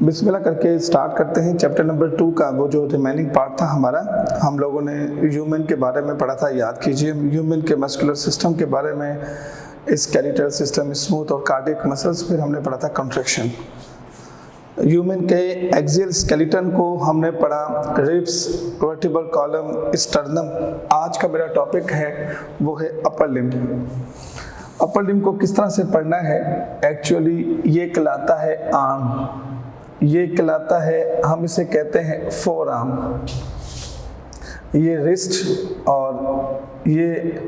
बिस्मिल्लाह करके स्टार्ट करते हैं। चैप्टर नंबर 2 का वो जो रिमेनिंग पार्ट था हमारा, हम लोगों ने ह्यूमन के बारे में पढ़ा था। याद कीजिए, ह्यूमन के मस्कुलर सिस्टम के बारे में, स्केलेटल सिस्टम, स्मूथ और कार्डियक मसल्स, फिर हमने पढ़ा था कंट्रैक्शन। ह्यूमन के एक्सियल स्केलेटन को हमने पढ़ा, रिब्स, वर्टिब्रल कॉलम, स्टर्नम। आज का मेरा टॉपिक है वो है अपर लिम्ब। अपर लिम्ब को किस तरह से पढ़ना है? एक्चुअली ये कहलाता है आर्म, ये कहलाता है, हम इसे कहते हैं फोर आर्म। ये रिस्ट और ये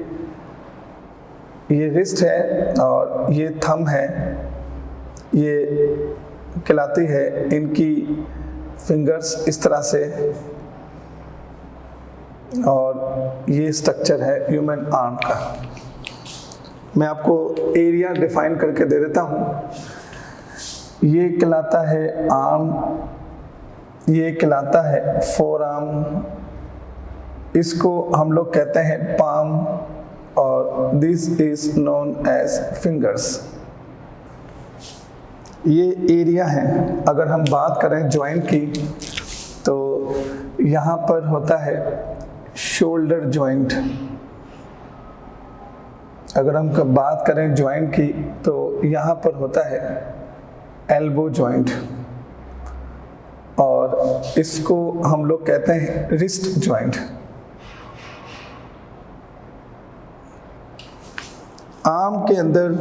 रिस्ट है और ये थंब है, ये कहलाती है इनकी फिंगर्स इस तरह से, और ये स्ट्रक्चर है ह्यूमन आर्म का। मैं आपको एरिया डिफाइन करके दे देता हूँ। ये कहलाता है आर्म, ये कहलाता है फोर आर्म, इसको हम लोग कहते हैं पाम, और this is known as fingers. ये एरिया है। अगर हम बात करें जॉइंट की, तो यहाँ पर होता है शोल्डर जॉइंट। अगर हम बात करें जॉइंट की, तो यहाँ पर होता है एल्बो जॉइंट, और इसको हम लोग कहते हैं रिस्ट जॉइंट। आर्म के अंदर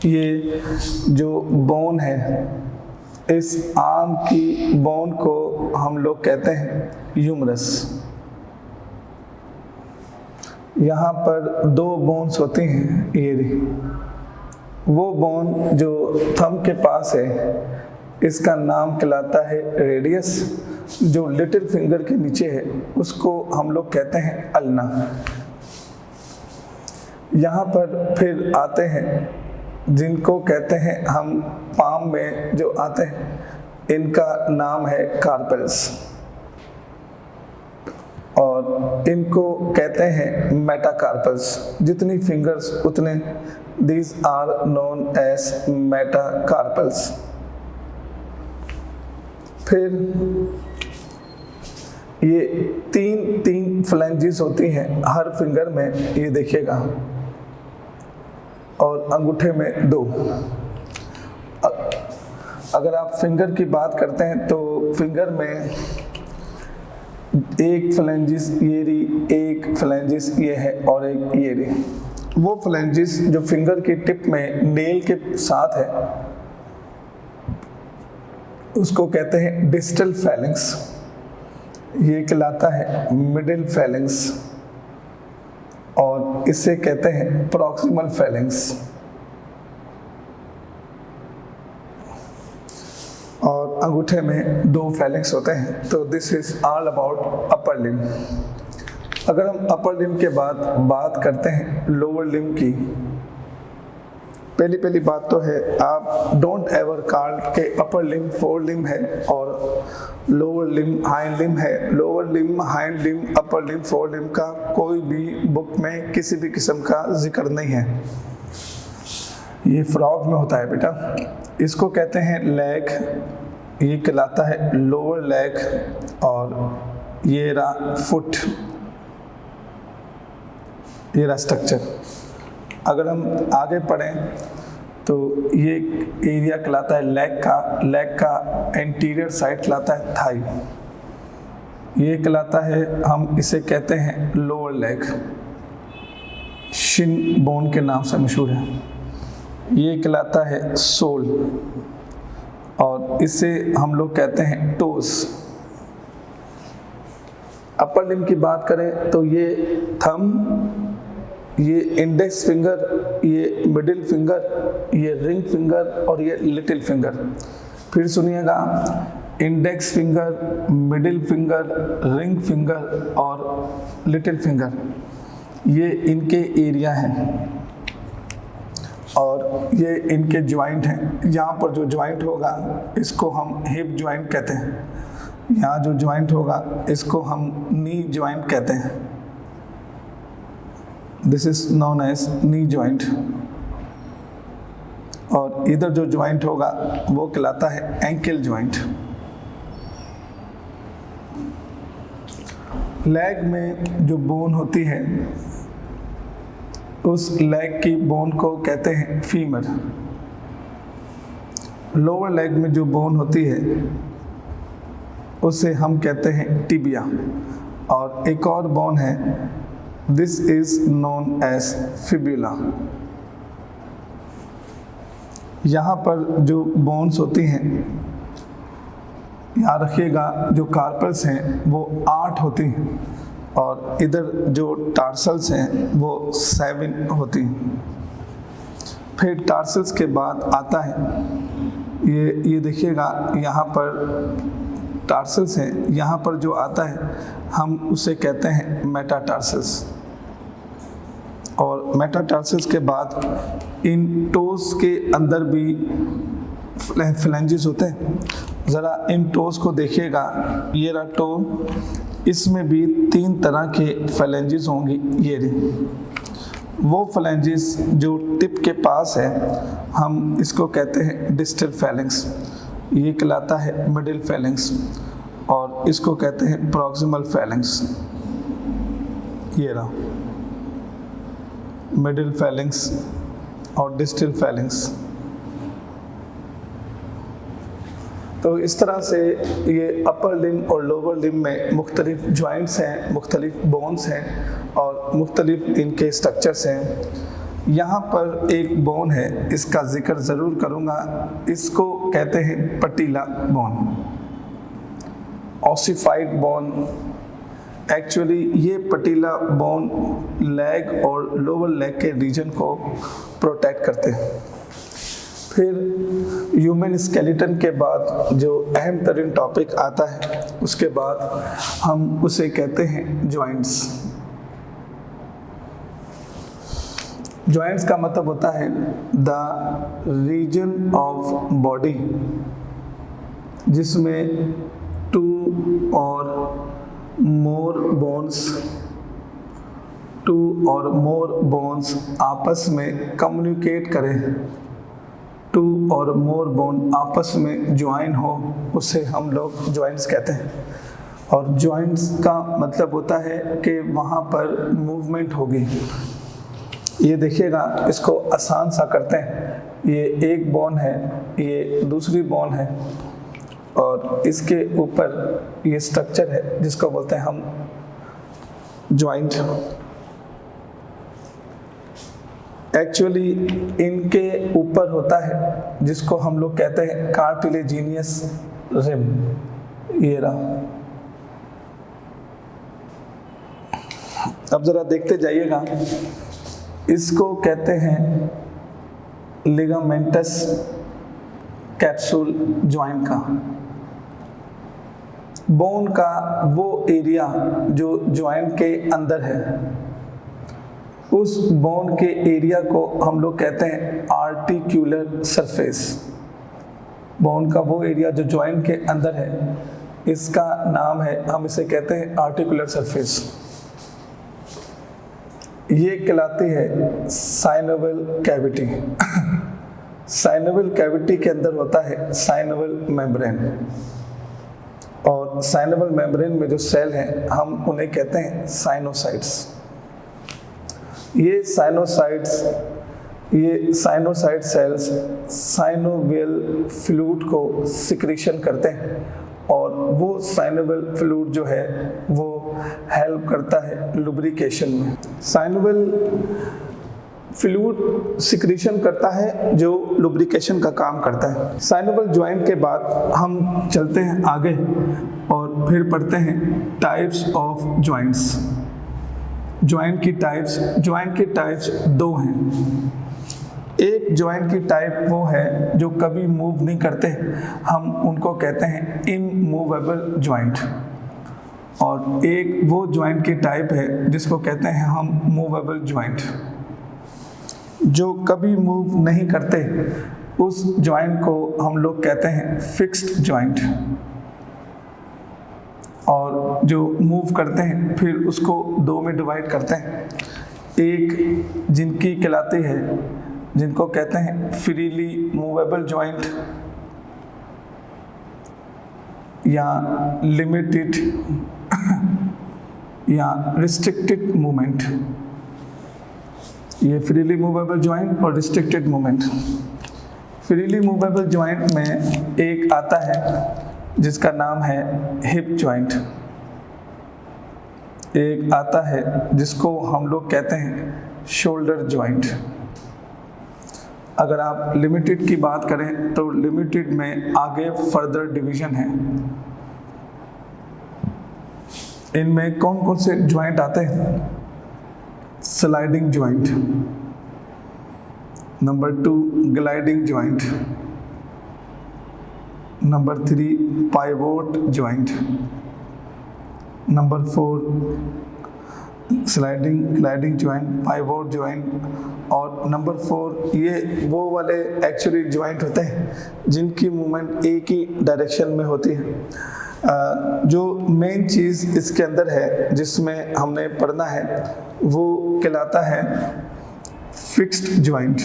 ये जो बोन है, इस आर्म की बोन को हम लोग कहते हैं ह्यूमरस। यहाँ पर दो बोन्स होती हैं, ये वो बोन जो थंब के पास है, इसका नाम कहलाता है रेडियस। जो लिटिल फिंगर के नीचे है, उसको हम लोग कहते हैं अल्ना। यहाँ पर फिर आते हैं जिनको कहते हैं हम पाम में जो आते हैं, इनका नाम है कार्पेल्स, और इनको कहते हैं मेटाकार्पल्स। जितनी फिंगर्स उतने, these are known as metacarpals. फिर ये तीन फ्लैंजेस होती हैं हर फिंगर में, ये देखिएगा, और अंगूठे में 2। अगर आप फिंगर की बात करते हैं तो फिंगर में एक फ्लैंजिस ये रही, एक फ्लैंजिस ये है, और एक ये रही। वो फ्लैंजिस जो फिंगर की टिप में नेल के साथ है, उसको कहते हैं डिस्टल फैलिंग्स। ये कहलाता है मिडिल फैलिंग्स, और इसे कहते हैं प्रॉक्सिमल फैलिंग्स। और अंगूठे में 2 फैलिंग्स होते हैं। तो this is all about upper limb. अगर हम अपर लिम्ब के बाद बात करते हैं लोअर लिम्ब की, पहली बात तो है, आप डोंट एवर कॉल के अपर लिम्ब फोर लिम्ब है और लोअर लिम्ब हाइंड लिम्ब है। Lower limb, hind limb, upper limb, four limb का कोई भी बुक में किसी भी किस्म का जिक्र नहीं है। ये फ्रॉग में होता है बेटा। इसको कहते हैं लेग, ये कहलाता है लोअर लेग, और ये रहा फुट, ये रहा स्ट्रक्चर। अगर हम आगे पढ़ें तो ये एरिया कहलाता है लेग का एंटीरियर साइड कहलाता है थाई। ये कहलाता है, हम इसे कहते हैं लोअर लेग, शिन बोन के नाम से मशहूर है। ये कहलाता है सोल, और इसे हम लोग कहते हैं टोस। अपर लिम्ब की बात करें तो ये थंब, ये इंडेक्स फिंगर, ये मिडिल फिंगर, ये रिंग फिंगर, और ये लिटिल फिंगर। फिर सुनिएगा, index finger, middle finger, ring finger और लिटिल फिंगर, ये इनके एरिया हैं और ये इनके ज्वाइंट हैं। यहाँ पर जो ज्वाइंट होगा इसको हम हिप ज्वाइंट कहते हैं, यहाँ जो ज्वाइंट होगा इसको हम नी ज्वाइंट कहते हैं। This is known as knee joint. और इधर जो ज्वाइंट होगा वो कहलाता है एंकल ज्वाइंट। लेग में जो बोन होती है उस लेग की बोन को कहते हैं फीमर। लोअर लेग में जो बोन होती है उसे हम कहते हैं टिबिया। और एक और बोन है, this is known as fibula. यहाँ पर जो बोन्स होती हैं, याद रखिएगा जो कार्पल्स हैं वो 8 होती हैं और इधर जो टार्सल्स हैं वो 7 होती हैं। फिर टार्सल्स के बाद आता है ये देखिएगा, यहाँ पर टार्सल्स हैं, यहाँ पर जो आता है हम उसे कहते हैं मेटाटार्सल्स। और मेटाटार्सल्स के बाद इन टोस के अंदर भी फ्लैंजेस होते हैं। ज़रा इन टोस को देखिएगा, ये रहा टो, इसमें भी 3 तरह के फ्लैंजेस होंगी। ये रही वो फ्लैंजेस जो टिप के पास है, हम इसको कहते हैं डिस्टल फैलेंक्स। ये कहलाता है मिडिल फैलेंक्स और इसको कहते हैं प्रॉक्सिमल फैलेंक्स। ये रहा मिडिल फैलेंक्स और डिस्टल फैलेंक्स। तो इस तरह से ये अपर लिम्ब और लोअर लिम्ब में मुख्तलिफ जॉइंट्स हैं, मुख्तलिफ बोन्स हैं और मुख्तलिफ इनके स्ट्रक्चर्स हैं। यहाँ पर एक बोन है, इसका जिक्र ज़रूर करूँगा, इसको कहते हैं पटीला बोन, ऑसिफाइड बोन। एक्चुअली ये पटीला बोन लेग और लोअर लेग के रीजन को प्रोटेक्ट करते हैं। फिर ह्यूमन स्केलेटन के बाद जो अहम तरीन टॉपिक आता है उसके बाद हम उसे कहते हैं जॉइंट्स। जॉइंट्स का मतलब होता है द रीजन ऑफ बॉडी जिसमें 2 और मोर बोन्स आपस में कम्युनिकेट करें, 2 और मोर बोन आपस में ज्वाइन हो, उसे हम लोग जॉइंट्स कहते हैं। और जॉइंट्स का मतलब होता है कि वहाँ पर मूवमेंट होगी। ये देखिएगा, इसको आसान सा करते हैं। ये एक बोन है, ये दूसरी बोन है और इसके ऊपर ये स्ट्रक्चर है जिसको बोलते हैं हम जॉइंट। एक्चुअली इनके ऊपर होता है जिसको हम लोग कहते हैं कार्टिलेजिनियस रिम। ये रहा। अब जरा देखते जाइएगा, इसको कहते हैं लिगामेंटस कैप्सूल जॉइंट का। बोन का वो एरिया जो जॉइंट के अंदर है, उस बोन के एरिया को हम लोग कहते हैं आर्टिक्यूलर सरफेस। बोन का वो एरिया जो जॉइंट के अंदर है, इसका नाम है, हम इसे कहते हैं आर्टिकुलर सरफेस। ये कहलाती है साइनोवियल कैविटी। साइनोवियल कैविटी के अंदर होता है साइनोवियल मेम्ब्रेन, और साइनोवियल मेम्ब्रेन में जो सेल हैं हम उन्हें कहते हैं साइनोसाइट्स। ये साइनोसाइट सेल्स साइनोवियल फ्लूइड को सिक्रीशन करते हैं और वो साइनोवियल फ्लूइड जो है वो हेल्प करता है लुब्रिकेशन में। साइनोवियल फ्लूइड सिक्रीशन करता है जो लुब्रिकेशन का काम करता है। साइनोवियल जॉइंट के बाद हम चलते हैं आगे और फिर पढ़ते हैं टाइप्स ऑफ जॉइंट्स। जॉइंट की टाइप्स 2 हैं। एक जॉइंट की टाइप वो है जो कभी मूव नहीं करते, हम उनको कहते हैं इमूवेबल जॉइंट। और एक वो जॉइंट की टाइप है जिसको कहते हैं हम मूवेबल जॉइंट। जो कभी मूव नहीं करते उस जॉइंट को हम लोग कहते हैं फिक्स्ड जॉइंट, और जो मूव करते हैं फिर उसको 2 में डिवाइड करते हैं। एक जिनकी कहलाती है जिनको कहते हैं फ्रीली मूवेबल जॉइंट या लिमिटेड या रिस्ट्रिक्टेड मूवमेंट। ये फ्रीली मूवेबल जॉइंट और restricted movement. Freely movable joint में एक आता है जिसका नाम है हिप जॉइंट, एक आता है जिसको हम लोग कहते हैं शोल्डर जॉइंट। अगर आप लिमिटेड की बात करें तो लिमिटेड में आगे फर्दर डिवीजन है। इनमें कौन कौन से जॉइंट आते हैं? Sliding joint, number 2 gliding joint, number 3 pivot joint, number 4 sliding gliding joint, pivot joint, और नंबर 4 ये वो वाले एक्चुअली जॉइंट होते हैं जिनकी मूवमेंट एक ही डायरेक्शन में होती है। जो मेन चीज़ इसके अंदर है जिसमें हमने पढ़ना है वो कहलाता है fixed joint.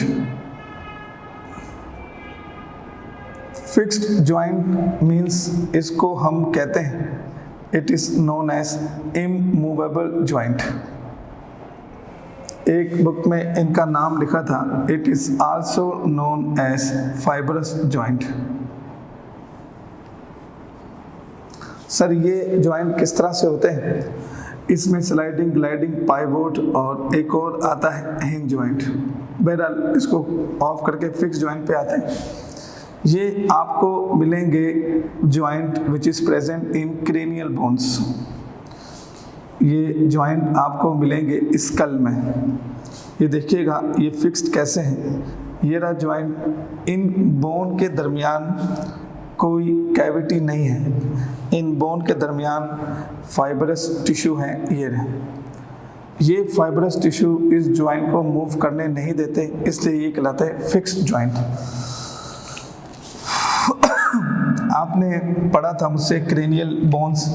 Fixed joint means इसको हम कहते हैं it is known as immovable joint. एक बुक में इनका नाम लिखा था it is also known as fibrous joint. Sir ये जॉइंट किस तरह से होते हैं? इसमें स्लाइडिंग ग्लाइडिंग पाइवोट और एक और आता है हिंज जॉइंट। बहरहाल इसको ऑफ करके फिक्स जॉइंट पे आते हैं। ये आपको मिलेंगे joint which is present in cranial bones. ये जॉइंट आपको मिलेंगे स्कल में। ये देखिएगा ये फिक्स्ड कैसे हैं। ये रहा जॉइंट, इन बोन के दरमियान कोई कैविटी नहीं है, इन बोन के दरमियान फाइबरस टिश्यू हैं। ये फाइबरस टिश्यू इस जॉइंट को मूव करने नहीं देते, इसलिए ये कहलाता है फिक्स्ड जॉइंट। आपने पढ़ा था मुझसे क्रेनियल बोन्स।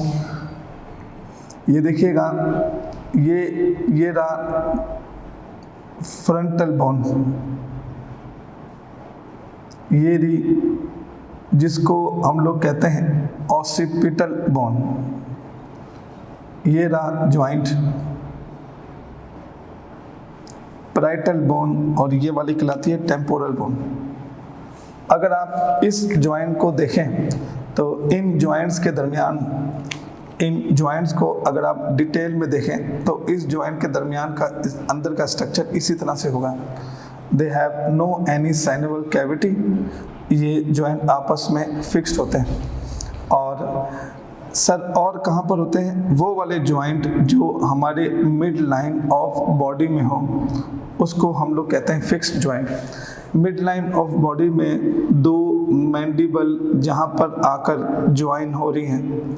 ये देखिएगा ये रहा फ्रंटल बोन, ये रही जिसको हम लोग कहते हैं ऑसिपिटल बोन। ये रहा जॉइंट पैराइटल बोन और ये वाली कहलाती है टेम्पोरल बोन। अगर आप इस जॉइंट को देखें तो इन जॉइंट्स के दरमियान, इन जॉइंट्स को अगर आप डिटेल में देखें तो इस जॉइंट के दरमियान का अंदर का स्ट्रक्चर इसी तरह से होगा। They have no any synovial cavity. ये जॉइंट आपस में फिक्स्ड होते हैं। और सर और कहाँ पर होते हैं? वो वाले जॉइंट जो हमारे मिड लाइन ऑफ बॉडी में हो उसको हम लोग कहते हैं fixed joint. Mid line of body में दो मैंडिबल जहाँ पर आकर ज्वाइन हो रही हैं,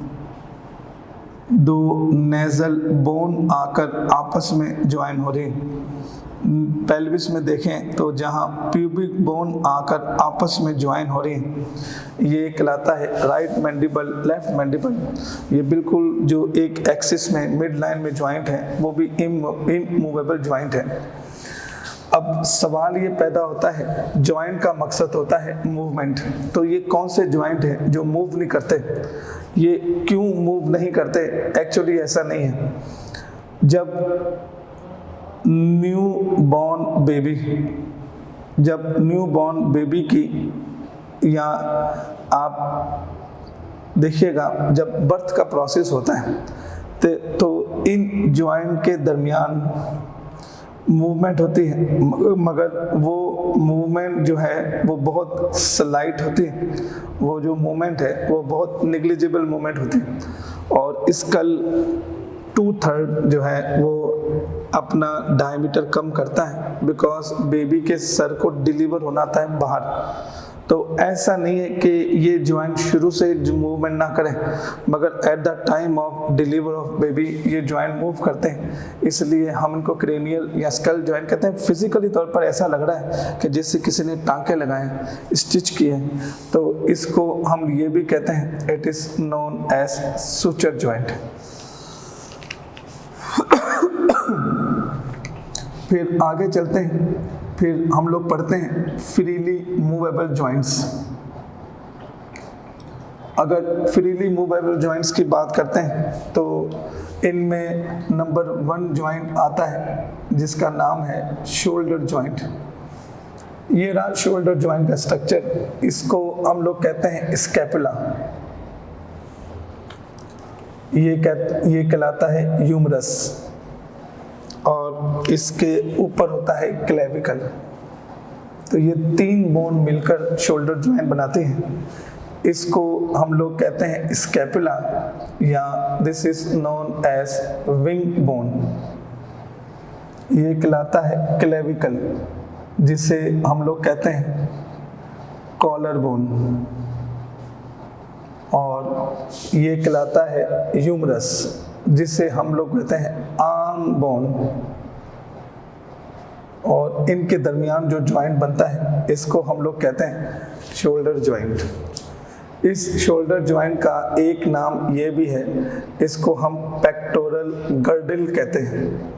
दो नेजल बोन आकर आपस में ज्वाइन हो रही हैं। पेल्विस में देखें तो जहाँ प्यूबिक बोन आकर आपस में ज्वाइन हो रही है, ये कहलाता है राइट मैंडिबल लेफ्ट मैंडिबल। ये बिल्कुल जो एक एक्सिस में मिड लाइन में ज्वाइंट है वो भी इमूवेबल ज्वाइंट है। अब सवाल ये पैदा होता है, ज्वाइंट का मकसद होता है मूवमेंट, तो ये कौन से ज्वाइंट हैं जो मूव नहीं करते? ये क्यों मूव नहीं करते? एक्चुअली ऐसा नहीं है। जब न्यू बॉर्न बेबी की, या आप देखिएगा जब बर्थ का प्रोसेस होता है तो इन जॉइंट के दरमियान मूवमेंट होती है, मगर वो मूवमेंट जो है वो बहुत स्लाइट होती है। वो जो मूवमेंट है वो बहुत निग्लिजिबल मूवमेंट होती है। और स्कल 2/3 जो है वो अपना डायमीटर कम करता है बिकॉज बेबी के सर को डिलीवर होना था बाहर। तो ऐसा नहीं है कि ये जॉइंट शुरू से मूवमेंट ना करें, मगर at the time of deliver of baby ये जॉइंट मूव करते हैं, इसलिए हम इनको क्रेनियल या स्कल जॉइंट कहते हैं। फिजिकली तौर पर ऐसा लग रहा है कि जैसे किसी ने टांके लगाए, स्टिच किए, तो इसको हम ये भी कहते हैं it is known as suture joint. फिर आगे चलते हैं। फिर हम लोग पढ़ते हैं फ्रीली मूवेबल जॉइंट्स। अगर फ्रीली मूवेबल जॉइंट्स की बात करते हैं तो इनमें नंबर 1 जॉइंट आता है जिसका नाम है शोल्डर जॉइंट। ये रहा शोल्डर जॉइंट का स्ट्रक्चर, इसको हम लोग कहते हैं स्कैपुला। ये कहलाता है ह्यूमरस और इसके ऊपर होता है क्लेविकल। तो ये 3 बोन मिलकर शोल्डर जॉइंट बनाते हैं। इसको हम लोग कहते हैं स्कैपुला या this is known as wing bone. ये कहलाता है क्लेविकल जिसे हम लोग कहते हैं कॉलर बोन, और ये कहलाता है ह्यूमरस जिसे हम लोग कहते हैं आर्म बोन। और इनके दरमियान जो जॉइंट बनता है इसको हम लोग कहते हैं शोल्डर जॉइंट। इस शोल्डर जॉइंट का एक नाम ये भी है, इसको हम पेक्टोरल गर्डल कहते हैं।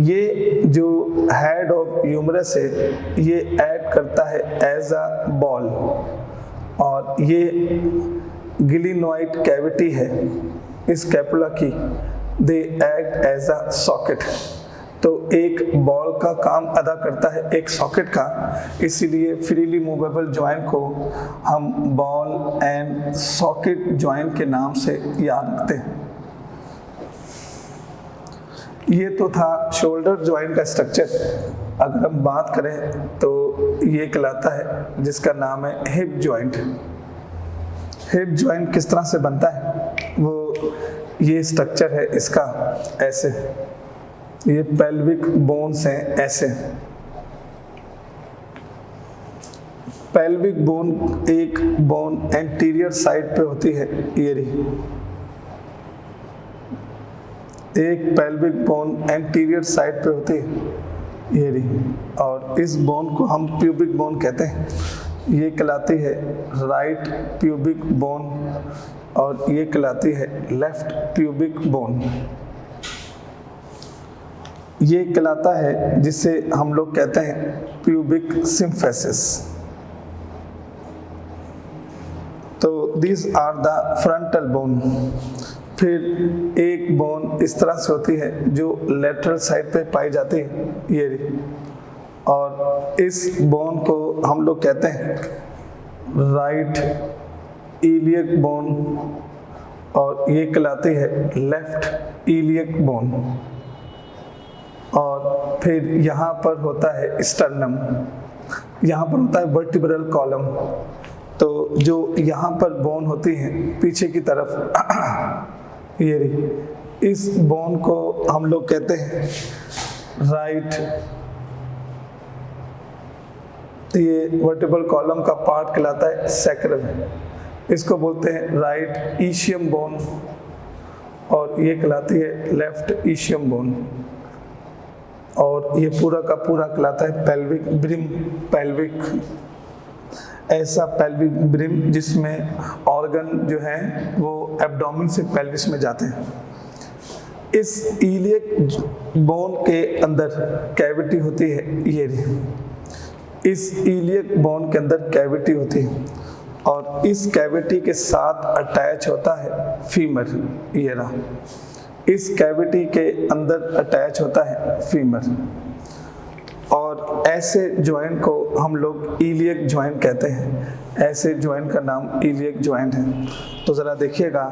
ये जो हेड ऑफ ह्यूमरस है ये एक्ट करता है एज अ बॉल, और ये गिलिनॉइड कैविटी है इस स्कैपुला की, they act as a socket. तो एक बॉल का काम अदा करता है एक सॉकेट का, इसीलिए फ्रीली मूवेबल जॉइंट को हम बॉल एंड सॉकेट जॉइंट के नाम से याद रखते हैं। ये तो था शोल्डर जॉइंट का स्ट्रक्चर। अगर हम बात करें तो ये कहलाता है जिसका नाम है हिप जॉइंट। हिप जॉइंट किस तरह से बनता है, वो ये स्ट्रक्चर है इसका ऐसे, ये पेल्विक बोन्स हैं ऐसे। पेल्विक बोन एक बोन एंटीरियर साइड पे होती है, ये रही एक पेल्विक बोन एंटीरियर साइड पे होती है, ये रही, और इस बोन को हम प्यूबिक बोन कहते हैं। ये कहलाती है राइट प्यूबिक बोन और ये कहलाती है लेफ्ट प्यूबिक बोन। ये कहलाता है जिसे हम लोग कहते हैं प्यूबिक सिम्फेसिस। तो this are the frontal bone. फिर एक बोन इस तरह से होती है जो लेटरल साइड पे पाई जाती है, ये रही, और इस बोन को हम लोग कहते हैं राइट इलियक बोन, और ये कहलाती है लेफ्ट इलियक बोन। और फिर यहाँ पर होता है स्टर्नम, यहाँ पर होता है वर्टिब्रल कॉलम। तो जो यहाँ पर बोन होती है पीछे की तरफ, ये रही, इस बोन को हम लोग कहते हैं राइट, ये वर्टिब्रल कॉलम का पार्ट कहलाता है सैक्रम, इसको बोलते हैं राइट ईशियम बोन, और ये कहलाती है लेफ्ट ईशियम बोन। और ये पूरा का पूरा कहलाता है पेल्विक ब्रिम। पेल्विक ऐसा पेल्विक ब्रिम जिसमें ऑर्गन जो हैं वो एब्डोमेन से पेल्विस में जाते हैं। इस इलियक बोन के अंदर कैविटी होती है, ये रही, इस इलियक बोन के अंदर कैविटी होती है, और इस कैविटी के साथ अटैच होता है फीमर, ये रहा, इस कैविटी के अंदर अटैच होता है फीमर। और ऐसे जॉइंट को हम लोग इलियक जॉइंट कहते हैं। ऐसे जॉइंट का नाम इलियक जॉइंट है। तो ज़रा देखिएगा,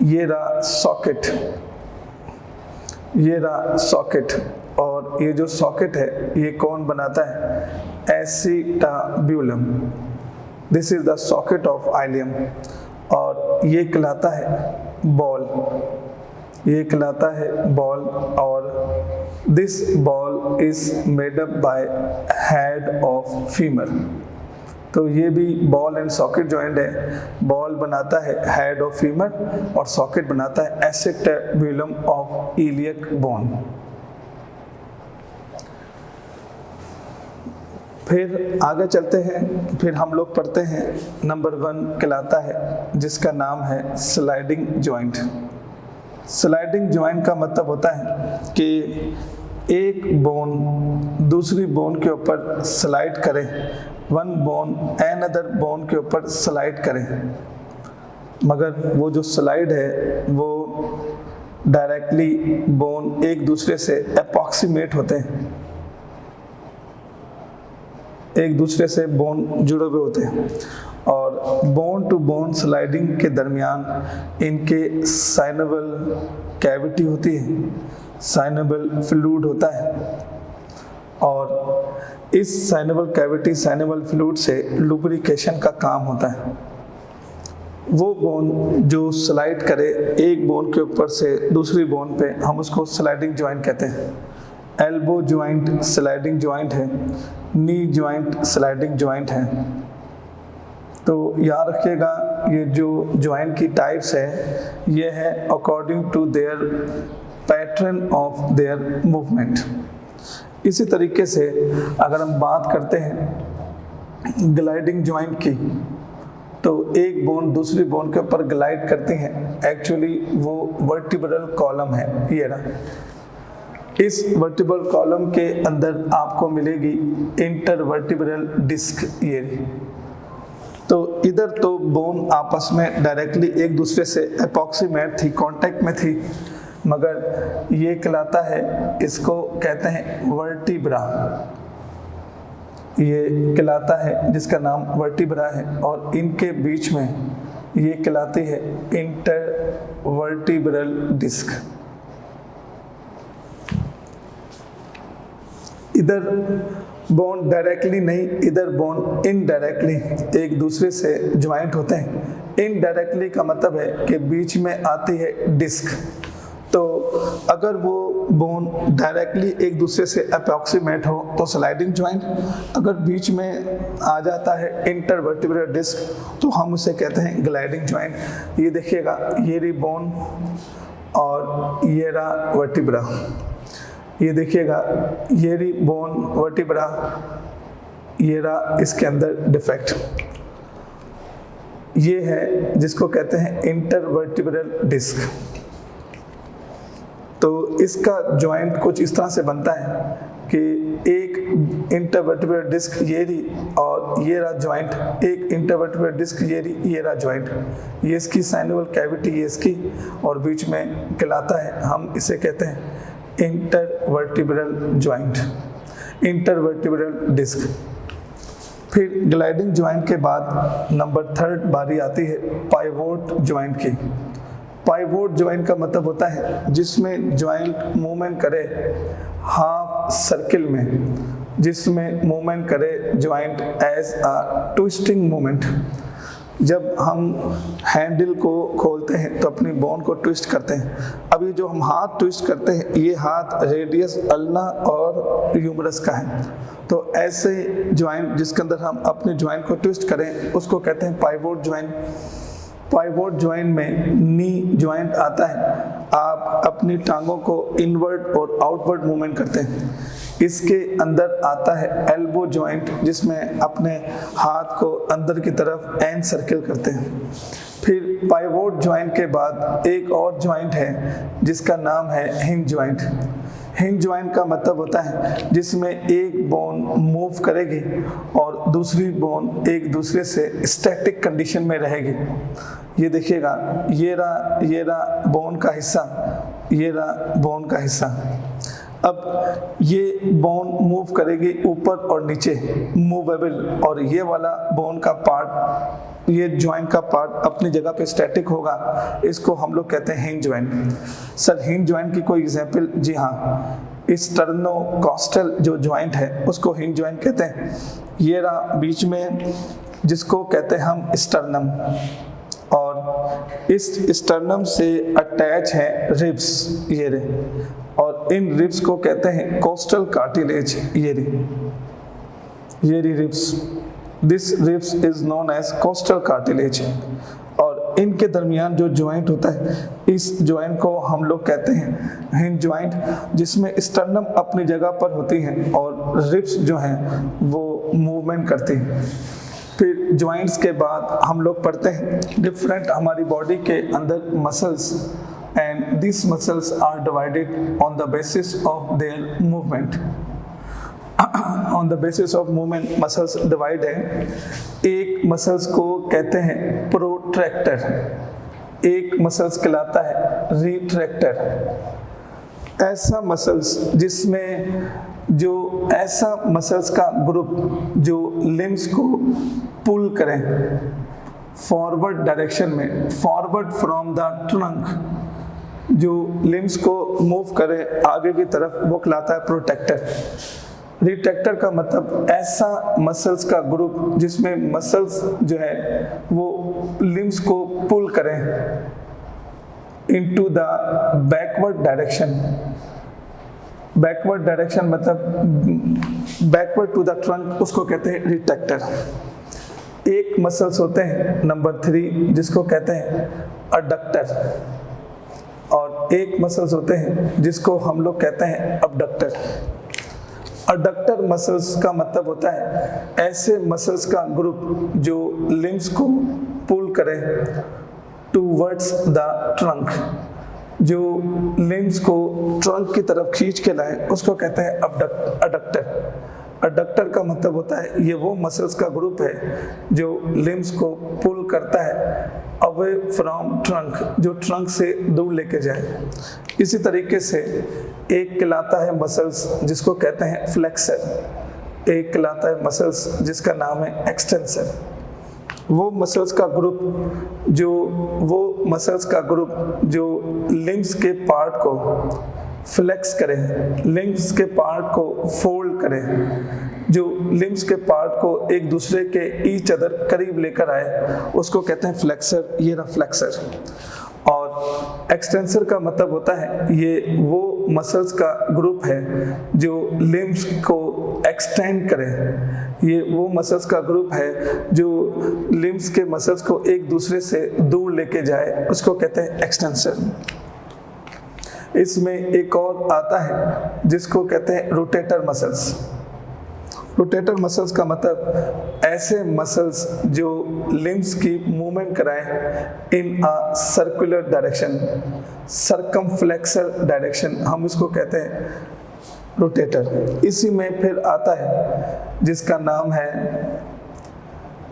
ये रहा सॉकेट, ये रहा सॉकेट, और ये जो सॉकेट है ये कौन बनाता है, acetabulum. This is the socket of ilium, और ये कहलाता है बॉल, ये कहलाता है बॉल, और this ball is made up by head of femur. तो ये भी बॉल एंड सॉकेट जॉइंट है। बॉल बनाता है हेड ऑफ फीमर और सॉकेट बनाता है एसिटाब्यूलम ऑफ इलियक बोन। फिर आगे चलते हैं, फिर हम लोग पढ़ते हैं नंबर 1 कहलाता है जिसका नाम है स्लाइडिंग जॉइंट। स्लाइडिंग जॉइंट का मतलब होता है कि एक बोन दूसरी बोन के ऊपर स्लाइड करे, वन बोन अनदर बोन के ऊपर स्लाइड करे, मगर वो जो स्लाइड है वो डायरेक्टली बोन एक दूसरे से अप्रॉक्सीमेट होते हैं, एक दूसरे से बोन जुड़े हुए होते हैं, और बोन टू बोन स्लाइडिंग के दरमियान इनके साइनेबल कैविटी होती है, साइनेबल फ्लूइड होता है, और इस साइनेबल कैविटी साइनेबल फ्लूइड से लुब्रिकेशन का काम होता है। वो बोन जो स्लाइड करे एक बोन के ऊपर से दूसरी बोन पे, हम उसको स्लाइडिंग जॉइंट कहते हैं। एल्बो जॉइंट स्लाइडिंग जॉइंट है, नी जॉइंट स्लाइडिंग जॉइंट है। तो याद रखिएगा ये जो जॉइंट की टाइप्स है ये है according to their pattern of their movement. इसी तरीके से अगर हम बात करते हैं ग्लाइडिंग जॉइंट की, तो एक बोन दूसरी बोन के ऊपर ग्लाइड करती है, एक्चुअली वो वर्टिब्रल कॉलम है ये रहा। इस वर्टिब्रल कॉलम के अंदर आपको मिलेगी इंटरवर्टिब्रल डिस्क ये। तो इधर तो बोन आपस में डायरेक्टली एक दूसरे से अप्रॉक्सीमेट थी, कांटेक्ट में थी, मगर ये कहलाता है, इसको कहते हैं वर्टिब्रा, ये कहलाता है जिसका नाम वर्टिब्रा है, और इनके बीच में ये कहलाती है इंटरवर्टिब्रल डिस्क। इधर बोन डायरेक्टली नहीं, इधर बोन इनडायरेक्टली एक दूसरे से ज्वाइंट होते हैं। इनडायरेक्टली का मतलब है कि बीच में आती है डिस्क। तो अगर वो बोन डायरेक्टली एक दूसरे से अप्रॉक्सीमेट हो तो स्लाइडिंग ज्वाइंट, अगर बीच में आ जाता है इंटरवर्टिब्रल डिस्क तो हम उसे कहते हैं ग्लाइडिंग ज्वाइंट। ये देखिएगा, ये रही बोन और ये रहा वर्टिब्रा, ये देखिएगा ये रही बोन वर्टिब्रा, ये रहा इसके अंदर डिफेक्ट, ये है जिसको कहते हैं इंटरवर्टिब्रल डिस्क। तो इसका जॉइंट कुछ इस तरह से बनता है कि एक इंटरवर्टिब्रल डिस्क ये रही और ये रहा जॉइंट, एक इंटरवर्टिब्रल डिस्क ये रही, ये रहा जॉइंट, ये इसकी साइनेबल कैविटी ये इसकी, और बीच में कहलाता है, हम इसे कहते हैं इंटरवर्टिब्रल जॉइंट, इंटरवर्टिब्रल डिस्क। फिर ग्लाइडिंग जॉइंट के बाद नंबर 3 बारी आती है पाइवोट जॉइंट की। पाइवोट जॉइंट का मतलब होता है जिसमें जॉइंट मूवमेंट करे हाफ सर्किल में, जिसमें मूवमेंट करे joint as a twisting movement. जब हम हैंडल को खोलते हैं तो अपनी बोन को ट्विस्ट करते हैं। अब ये जो हम हाथ ट्विस्ट करते हैं, ये हाथ रेडियस अल्ना और ह्यूमरस का है। तो ऐसे जॉइंट जिसके अंदर हम अपने जॉइंट को ट्विस्ट करें उसको कहते हैं पाइवोट जॉइंट। पाइवोट जॉइंट में नी जॉइंट आता है, आप अपनी टांगों को इनवर्ड और आउटवर्ड मूवमेंट करते हैं। इसके अंदर आता है एल्बो जॉइंट, जिसमें अपने हाथ को अंदर की तरफ एन सर्किल करते हैं। फिर पाइवोट जॉइंट के बाद एक और जॉइंट है जिसका नाम है हिंज जॉइंट। हिंज जॉइंट का मतलब होता है जिसमें एक बोन मूव करेगी और दूसरी बोन एक दूसरे से स्टैटिक कंडीशन में रहेगी। ये देखिएगा, ये रहा बोन का हिस्सा, ये रहा बोन का हिस्सा। अब ये बोन मूव करेगी ऊपर और नीचे, मूवेबल, और ये वाला बोन का पार्ट, ये जॉइंट का पार्ट अपनी जगह पे स्टैटिक होगा। इसको हम लोग कहते हैं hinge joint. Sir hinge joint की कोई एग्जांपल? जी हाँ, स्टर्नोकॉस्टल जो जॉइंट है उसको हिंज जॉइंट कहते हैं। ये रहा बीच में जिसको कहते हैं हम स्टर्नम, और इस स्टर्नम से अटैच है रिब्स, ये रहे, और इन रिब्स को कहते हैं कोस्टल कार्टिलेज। ये रही ribs, this ribs is known as costal cartilage. और इनके दरमियान जो जॉइंट होता है, इस जॉइंट को हम लोग कहते हैं हिंज जॉइंट, जिसमें स्टर्नम अपनी जगह पर होती हैं और रिब्स जो हैं वो मूवमेंट करती हैं। फिर जॉइंट्स के बाद हम लोग पढ़ते हैं डिफरेंट हमारी बॉडी के अंदर muscles, and these muscles are divided on the basis of their movement. On the basis of movement muscles divide है। एक muscles को कहते हैं protractor, एक muscles कहलाता है retractor। ऐसा muscles जिसमें जो ऐसा muscles का ग्रुप जो limbs को पुल करें फॉरवर्ड डायरेक्शन में, फॉरवर्ड फ्रॉम द ट्रंक, जो लिम्स को मूव करे आगे की तरफ, वो कहलाता है प्रोटेक्टर। रिट्रैक्टर का मतलब ऐसा मसल्स का ग्रुप जिसमें मसल्स जो है वो लिम्स को पुल करें into the backward direction. Backward direction मतलब बैकवर्ड टू द ट्रंक, उसको कहते हैं रिट्रैक्टर। एक मसल्स होते हैं नंबर 3 जिसको कहते हैं अडक्टर, और एक मसल्स होते हैं जिसको हम लोग कहते हैं अबडक्टर। अडक्टर मसल्स का मतलब होता है ऐसे मसल्स का ग्रुप जो लिम्स को पुल करे टूवर्ड्स द ट्रंक, जो लिम्स को ट्रंक की तरफ खींच के लाए, उसको कहते हैं अडक्टर। अडक्टर का मतलब होता है ये वो मसल्स का ग्रुप है जो लिम्स को पुल करता है अवे फ्रॉम ट्रंक, जो ट्रंक से दूर लेके जाए। इसी तरीके से एक कहलाता है मसल्स जिसको कहते हैं फ्लेक्सर, एक कहलाता है मसल्स जिसका नाम है एक्सटेंसर। वो मसल्स का ग्रुप जो लिम्स के पार्ट को फ्लेक्स करें, लिम्स के पार्ट को फोल्ड करें, जो लिम्स के पार्ट को एक दूसरे के ईच अदर करीब लेकर आए, उसको कहते हैं फ्लेक्सर। ये रहा फ्लेक्सर। और एक्सटेंसर का मतलब होता है ये वो मसल्स का ग्रुप है जो लिम्स को एक्सटेंड करे, ये वो मसल्स का ग्रुप है जो लिम्स के मसल्स को एक दूसरे से दूर लेके जाए, उसको कहते हैं एक्सटेंसर। इसमें एक और आता है जिसको कहते हैं रोटेटर मसल्स। रोटेटर मसल्स का मतलब ऐसे मसल्स जो लिम्स की मूवमेंट कराए इन अ सर्कुलर डायरेक्शन, सर्कमफ्लेक्सर डायरेक्शन, हम इसको कहते हैं रोटेटर। इसी में फिर आता है जिसका नाम है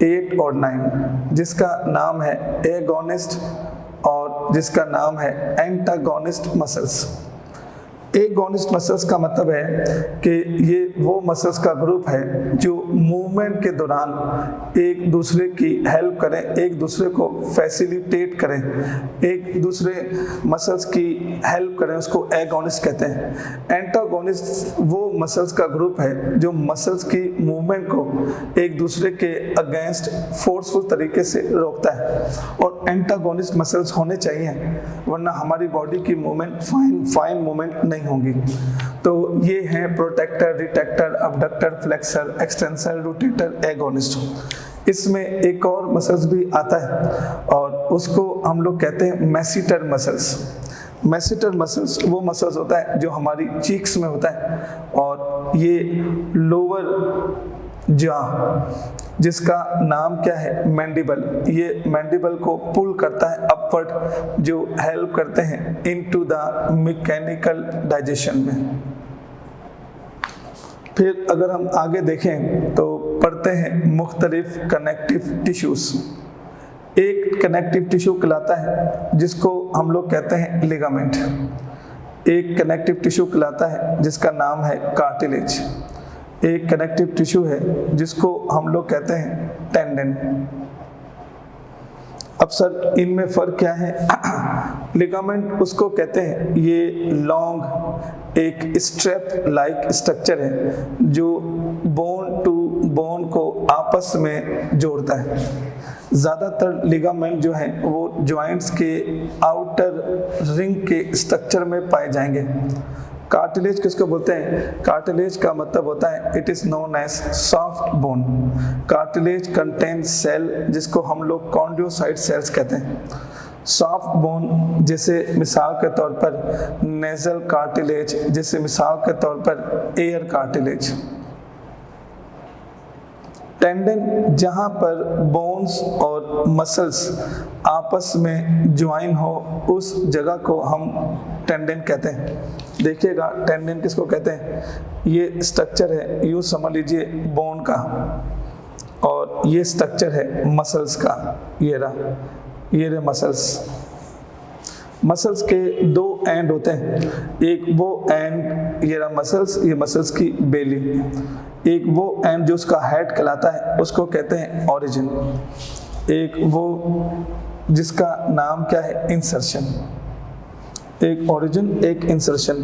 8 और 9, जिसका नाम है एगोनिस्ट और जिसका नाम है एंटागोनिस्ट मसल्स। एगोनिस्ट मसल्स का मतलब है कि ये वो मसल्स का ग्रुप है जो मूवमेंट के दौरान एक दूसरे की हेल्प करें, एक दूसरे को फैसिलिटेट करें, एक दूसरे मसल्स की हेल्प करें, उसको एगोनिस्ट कहते हैं। एंटागोनिस्ट वो मसल्स का ग्रुप है जो मसल्स की मूवमेंट को एक दूसरे के अगेंस्ट फोर्सफुल तरीके से रोकता है, और एंटागोनिस्ट मसल्स होने चाहिए वरना हमारी बॉडी की मूवमेंट फाइन मूवमेंट नहीं होंगी। तो ये हैं protector, retractor, abductor, flexor, extensor, rotator, agonist. इसमें एक और मसल्स भी आता है और उसको हम लोग कहते हैं मैसीटर मसल्स। मैसीटर मसल्स वो मसल्स होता है जो हमारी चीक्स में होता है, और ये लोअर जॉ जिसका नाम क्या है मैंडिबल, ये मैंडिबल को पुल करता है अपवर्ड, जो हेल्प करते हैं इनटू द मैकेनिकल डाइजेशन में। फिर अगर हम आगे देखें तो पढ़ते हैं मुख्तलिफ कनेक्टिव टिश्यूज। एक कनेक्टिव टिश्यू कहलाता है जिसको हम लोग कहते हैं लिगामेंट, एक कनेक्टिव टिश्यू कहलाता है जिसका नाम है कार्टिलेज, एक कनेक्टिव टिश्यू है जिसको हम लोग कहते हैं टेंडन। अब सर इनमें फर्क क्या है? लिगामेंट उसको कहते हैं ये लॉन्ग एक स्ट्रैप लाइक स्ट्रक्चर है जो बोन टू बोन को आपस में जोड़ता है। ज़्यादातर लिगामेंट जो हैं वो जॉइंट्स के आउटर रिंग के स्ट्रक्चर में पाए जाएंगे। कार्टिलेज किसको बोलते हैं? कार्टिलेज का मतलब होता है it is known as soft bone. Cartilage contains cell जिसको हम लोग कॉन्ड्रोसाइट सेल्स कहते हैं। सॉफ्ट बोन जैसे मिसाल के तौर पर नेजल कार्टिलेज, जैसे मिसाल के तौर पर एयर कार्टिलेज। टेंडन जहाँ पर बोन्स और मसल्स आपस में ज्वाइन हो उस जगह को हम टेंडन कहते हैं। देखिएगा टेंडन किसको कहते हैं, ये स्ट्रक्चर है, यूँ समझ लीजिए बोन का, और ये स्ट्रक्चर है मसल्स का। ये रहे मसल्स। मसल्स के दो एंड होते हैं, एक वो एंड, ये रहा मसल्स, ये मसल्स की बेली। एक वो एंड जो उसका हेड कहलाता है उसको कहते हैं ओरिजिन। एक वो जिसका नाम क्या है, इंसर्शन। एक ओरिजिन एक इंसर्शन।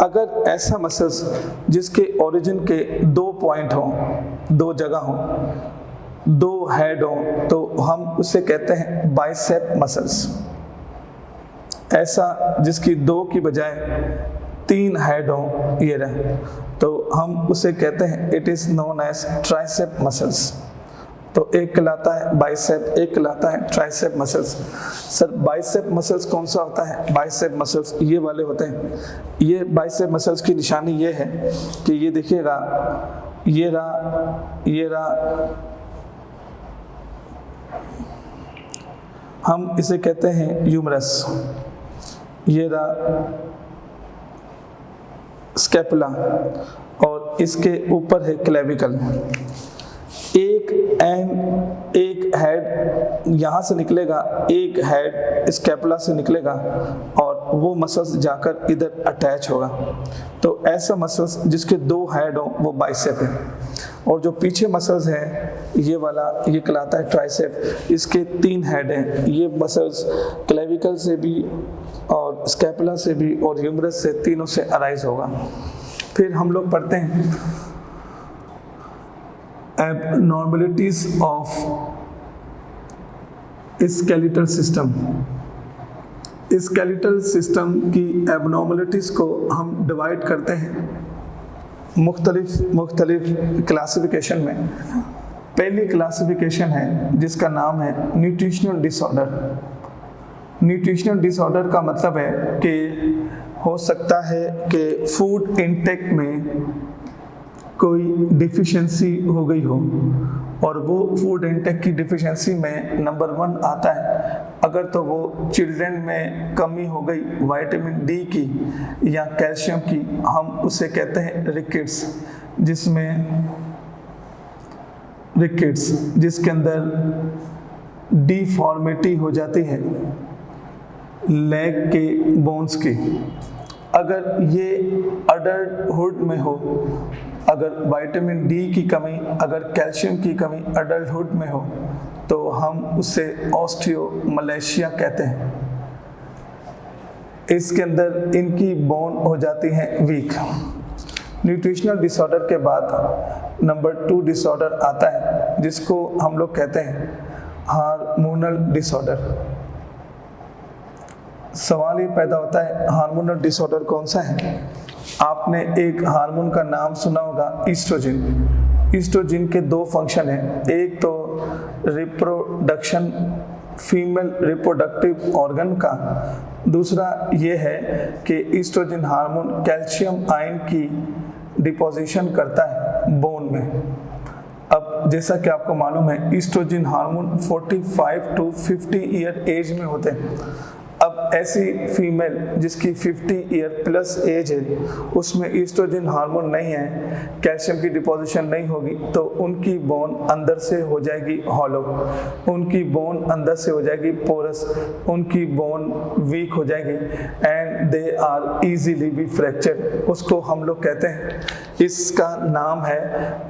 अगर ऐसा मसल्स जिसके ओरिजिन के 2 पॉइंट हों, 2 जगह हों, 2 हेड हों, तो हम उसे कहते हैं बाइसेप मसल्स। ऐसा जिसकी 2 की बजाय 3 हेड हों, ये रहे, तो हम उसे कहते हैं it is known as tricep muscles. तो एक कहलाता है बाइसेप, एक कहलाता है tricep muscles. Sir bicep muscles कौन सा होता है? बाइसेप मसल्स ये वाले होते हैं। ये बाइसेप मसल्स की निशानी ये है कि ये देखिएगा, ये रहा, हम इसे कहते हैं ह्यूमरस। ये रहा स्कैपुला, और इसके ऊपर है क्लेविकल। एक हेड यहाँ से निकलेगा, एक हेड स्कैपुला से निकलेगा, और वो मसल्स जाकर इधर अटैच होगा। तो ऐसा मसल्स जिसके 2 हेड हो वो बाइसेप है। और जो पीछे मसल्स हैं, ये वाला, ये कहलाता है ट्राइसेप। इसके 3 हेड हैं। ये मसल्स क्लेविकल से भी और स्कैपुला से भी और ह्यूमरस से, तीनों से अराइज होगा। फिर हम लोग पढ़ते हैं abnormalities of skeletal system। Skeletal system की एबनॉर्मलिटीज़ को हम डिवाइड करते हैं मुख्तलिफ क्लासिफिकेशन में। पहली क्लासिफिकेशन है जिसका नाम है न्यूट्रिशनल डिसऑर्डर। न्यूट्रिशनल डिसऑर्डर का मतलब है कि हो सकता है कि फूड इनटेक में कोई डिफिशिएंसी हो गई हो, और वो फूड इनटेक की डिफिशिएंसी में नंबर 1 आता है अगर तो वो चिल्ड्रन में कमी हो गई विटामिन डी की या कैल्शियम की, हम उसे कहते हैं रिकेट्स। जिसके अंदर डिफॉर्मिटी हो जाती है लेग के बोन्स की। अगर ये अडल्टहुड में हो, अगर विटामिन डी की कमी, अगर कैल्शियम की कमी अडल्टहुड में हो, तो हम उसे ऑस्टियोमलेशिया कहते हैं। इसके अंदर इनकी बोन हो जाती हैं वीक। न्यूट्रिशनल डिसऑर्डर के बाद नंबर 2 डिसऑर्डर आता है जिसको हम लोग कहते हैं हार्मोनल डिसऑर्डर। सवाल ये पैदा होता है हार्मोनल डिसऑर्डर कौन सा है? आपने एक हार्मोन का नाम सुना होगा, ईस्ट्रोजन। ईस्ट्रोजन के 2 फंक्शन हैं, एक तो रिप्रोडक्शन, फीमेल रिप्रोडक्टिव ऑर्गन का, दूसरा ये है कि ईस्ट्रोजन हार्मोन कैल्शियम आयन की डिपोजिशन करता है बोन में। अब जैसा कि आपको मालूम है ईस्ट्रोजन हार्मोन 45 to 50 ईयर एज में होते हैं। अब ऐसी फीमेल जिसकी 50 ईयर प्लस एज है, उसमें ईस्ट्रोजन हार्मोन नहीं है, कैल्शियम की डिपोजिशन नहीं होगी, तो उनकी बोन अंदर से हो जाएगी हॉलो, उनकी बोन अंदर से हो जाएगी पोरस, उनकी बोन वीक हो जाएगी and they are easily be fracture. उसको हम लोग कहते हैं, इसका नाम है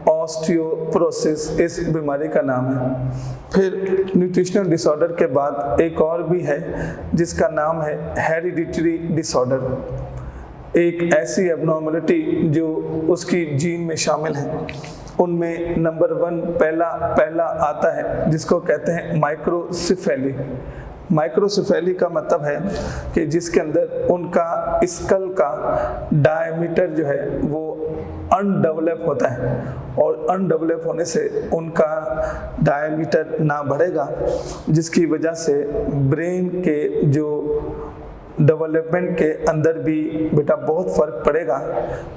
ऑस्टियोपोरोसिस, इस बीमारी का नाम है। फिर न्यूट्रिशनल डिसऑर्डर के बाद एक और भी है जिसका नाम है हेरिडिटरी डिसऑर्डर। एक ऐसी एबनॉर्मलिटी जो उसकी जीन में शामिल है। उनमें नंबर 1 पहला आता है जिसको कहते हैं माइक्रोसिफेली। माइक्रोसिफेली का मतलब है कि जिसके अंदर उनका स्कल का डायमीटर जो है वो अनडेवलप होता है, और अनडेवलप होने से उनका डायमीटर ना बढ़ेगा, जिसकी वजह से ब्रेन के जो डेवलपमेंट के अंदर भी बेटा बहुत फर्क पड़ेगा।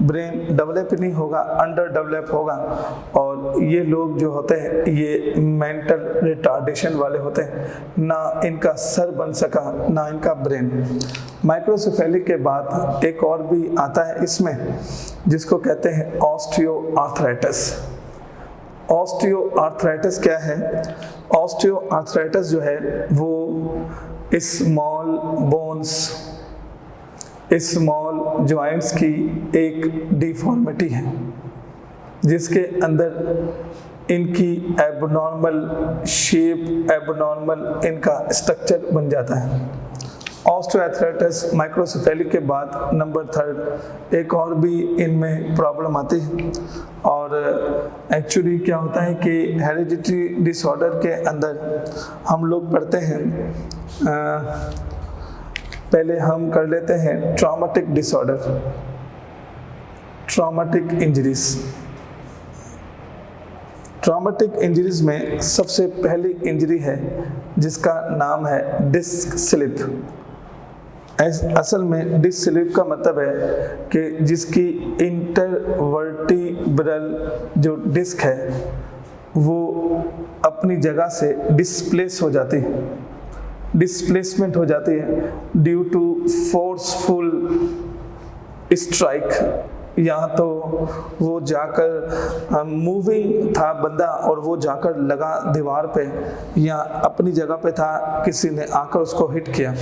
ब्रेन डेवलप नहीं होगा, अंडर डेवलप होगा। और ये लोग जो होते हैं ये मेंटल रिटार्डेशन वाले होते हैं, ना इनका सर बन सका ना इनका ब्रेन। माइक्रोसेफेलिक के बाद एक और भी आता है इसमें, जिसको कहते हैं ऑस्टियोआर्थराइटिस। ऑस्टियोआर्थराइटिस क्या है? ऑस्टियोआर्थराइटिस जो है वो स्मॉल बोन्स, स्मॉल जॉइंट्स की एक डिफॉर्मिटी है, जिसके अंदर इनकी एबनॉर्मल शेप, एबनॉर्मल इनका स्ट्रक्चर बन जाता है। ऑस्टियोआर्थराइटिस माइक्रोसेफेलिक के बाद नंबर 3 एक और भी इनमें प्रॉब्लम आती है। और एक्चुअली क्या होता है कि हेरिडिटरी डिसऑर्डर के अंदर हम लोग पढ़ते हैं, पहले हम कर लेते हैं traumatic disorder, traumatic injuries. Traumatic injuries में सबसे पहली इंजरी है जिसका नाम है डिस्क स्लिप। असल में डिस्क स्लिप का मतलब है कि जिसकी इंटरवर्टिब्रल जो डिस्क है वो अपनी जगह से डिस्प्लेस हो जाती है, डिस्प्लेसमेंट हो जाती है ड्यू टू फोर्सफुल स्ट्राइक। या तो वो जाकर मूविंग था बंदा और वो जाकर लगा दीवार पे, या अपनी जगह पे था, किसी ने आकर उसको हिट किया।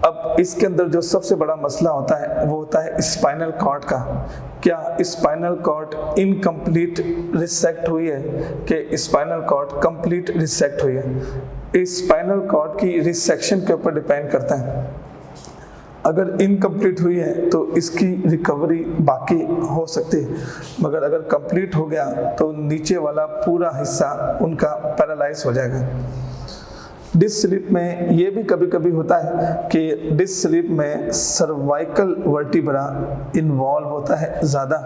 अब इसके अंदर जो सबसे बड़ा मसला होता है वो होता है स्पाइनल कॉर्ड का। क्या स्पाइनल कॉर्ड इनकम्प्लीट रिसेक्ट हुई है कि स्पाइनल कॉर्ड कंप्लीट रिसेक्ट हुई है? स्पाइनल कॉर्ड की रिसेक्शन के ऊपर डिपेंड करता है। अगर इनकम्प्लीट हुई है तो इसकी रिकवरी बाकी हो सकती है, मगर अगर कंप्लीट हो गया तो नीचे वाला पूरा हिस्सा उनका पैरालाइज हो जाएगा। डिस्क स्लिप में ये भी कभी कभी होता है कि डिस्क स्लिप में सर्वाइकल वर्टिब्रा इन्वॉल्व होता है ज़्यादा,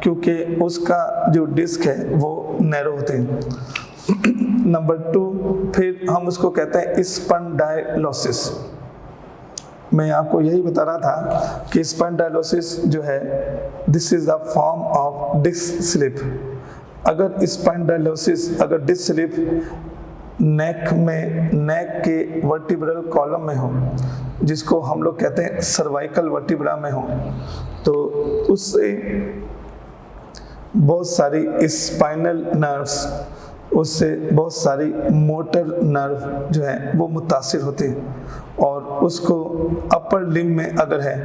क्योंकि उसका जो डिस्क है वो नैरो होते हैं। नंबर 2 फिर हम उसको कहते हैं स्पॉन्डाइलोसिस। मैं आपको यही बता रहा था कि स्पॉन्डाइलोसिस जो है this is the form of disc slip. अगर स्पॉन्डाइलोसिस, अगर डिस्क स्लिप नेक में, नेक के वर्टिब्रल कॉलम में हो, जिसको हम लोग कहते हैं सर्वाइकल वर्टिब्रा में हो, तो उससे बहुत सारी स्पाइनल नर्व्स, उससे बहुत सारी मोटर नर्व जो है वो मुतासिर होती है। और उसको अपर लिम्ब में अगर है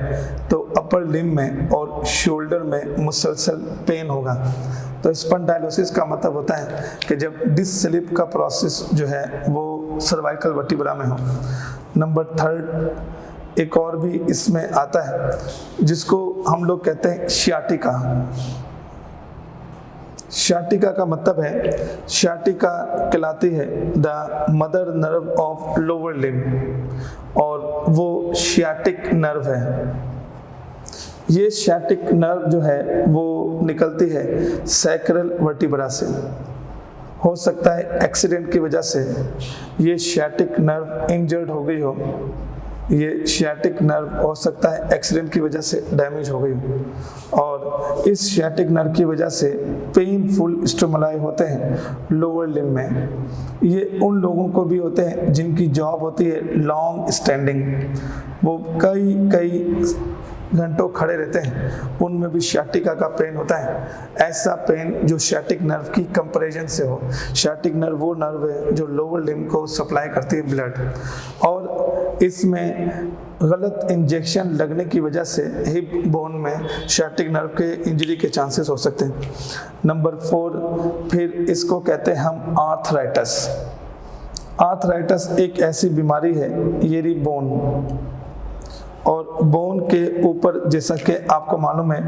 तो अपर लिम्ब में और शोल्डर में मुसलसल पेन होगा। तो स्पॉन्डाइलोसिस का मतलब होता है कि जब डिस्क स्लिप का प्रोसेस जो है वो सर्वाइकल वर्टिब्रा में हो। नंबर 3 एक और भी इसमें आता है जिसको हम लोग कहते हैं शियाटिका। शियाटिका का मतलब है, शियाटिका कहलाती है the mother nerve of lower limb, और वो शियाटिक नर्व है। ये शियाटिक नर्व जो है वो निकलती है सैक्रल वर्टिब्रा से। हो सकता है एक्सीडेंट की वजह से ये शियाटिक नर्व इंजर्ड हो गई हो, ये शियाटिक नर्व हो सकता है एक्सीडेंट की वजह से डैमेज हो गई हो, और इस शियाटिक नर्व की वजह से पेनफुल स्टिमुलाई होते हैं लोअर लिम्ब में। ये उन लोगों को भी होते हैं जिनकी जॉब होती है लॉन्ग स्टैंडिंग, वो कई घंटों खड़े रहते हैं, उनमें भी शियाटिका का पेन होता है। ऐसा पेन जो शियाटिक नर्व की कंपैरिजन से हो। शियाटिक नर्व वो नर्व है जो लोअर लिम्ब को सप्लाई करती है ब्लड, और इसमें गलत इंजेक्शन लगने की वजह से हिप बोन में शियाटिक नर्व के इंजरी के चांसेस हो सकते हैं। नंबर 4 फिर इसको कहते हैं हम आर्थराइटिस। आर्थराइटिस एक ऐसी बीमारी है, येरी बोन, और बोन के ऊपर, जैसा कि आपको मालूम है,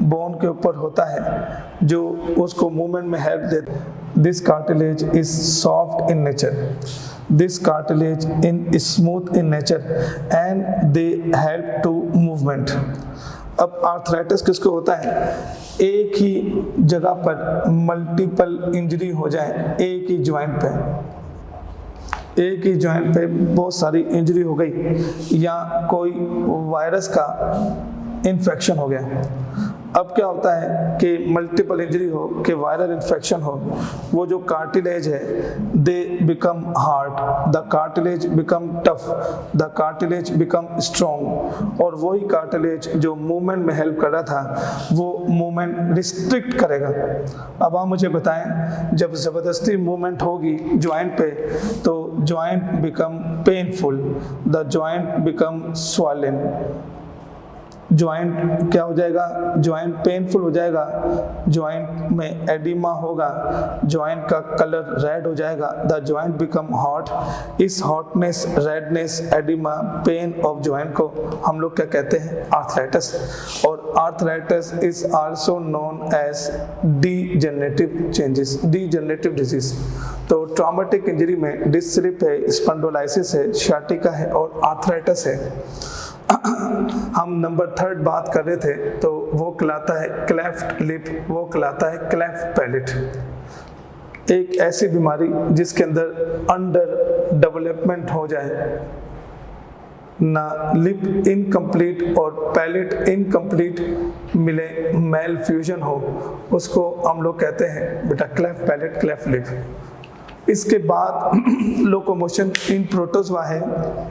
बोन के ऊपर होता है जो उसको मूवमेंट में हेल्प देता है। This cartilage is soft in nature, this cartilage in smooth in nature and they help to movement. अब आर्थराइटिस किसको होता है? एक ही जगह पर मल्टीपल इंजरी हो जाए एक ही ज्वाइंट पे, एक ही जॉइंट पे बहुत सारी इंजरी हो गई या कोई वायरस का इन्फेक्शन हो गया। अब क्या होता है कि मल्टीपल इंजरी हो, कि वायरल इन्फेक्शन हो, वो जो कार्टिलेज है they become hard, the cartilage become tough, the cartilage become strong, और वही कार्टिलेज जो मूवमेंट में हेल्प कर रहा था वो मूवमेंट रिस्ट्रिक्ट करेगा। अब आप मुझे बताएं, जब ज़बरदस्ती मूवमेंट होगी जॉइंट पे तो joint become painful, the joint become swollen, joint क्या हो जाएगा, जॉइंट पेनफुल हो जाएगा, जॉइंट में एडिमा होगा, जॉइंट का कलर रेड हो जाएगा, द जॉइंट बिकम हॉट। इस hotness, redness, oedema, pain of joint को हम लोग क्या कहते हैं, आर्थराइटिस। और arthritis is also known as degenerative changes, degenerative disease. तो ट्रॉमेटिक इंजरी में डिस्क स्लिप है, स्पॉन्डिलोलाइसिस है, सियाटिका है और आर्थराइटिस है। हम नंबर 3 बात कर रहे थे तो वो कहलाता है क्लेफ्ट लिप, वो कहलाता है क्लेफ्ट पैलेट। एक ऐसी बीमारी जिसके अंदर अंडर डेवलपमेंट हो जाए, ना लिप इनकम्प्लीट और पैलेट इनकम्प्लीट मिले, मेल फ्यूजन हो, उसको हम लोग कहते हैं बेटा क्लेफ्ट पैलेट, क्लेफ्ट लिप। इसके बाद लोकोमोशन इन प्रोटोजोआ है,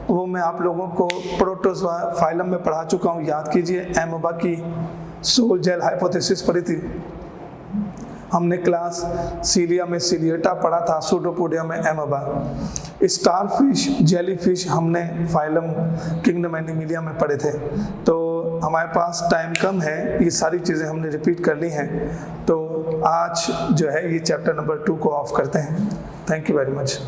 वो मैं आप लोगों को प्रोटोजोआ फाइलम में पढ़ा चुका हूँ, याद कीजिए। एमोबा की सोल जेल हाइपोथेसिस पढ़ी थी हमने, क्लास सीलिया में सीलिएटा पढ़ा था, सूडोपोडिया में एमोबा। स्टारफिश, जेलीफिश हमने फाइलम किंगडम एनिमिलिया में पढ़े थे। तो हमारे पास टाइम कम है, ये सारी चीज़ें हमने रिपीट कर ली हैं, तो आज जो है ये चैप्टर नंबर 2 को ऑफ करते हैं। Thank you very much.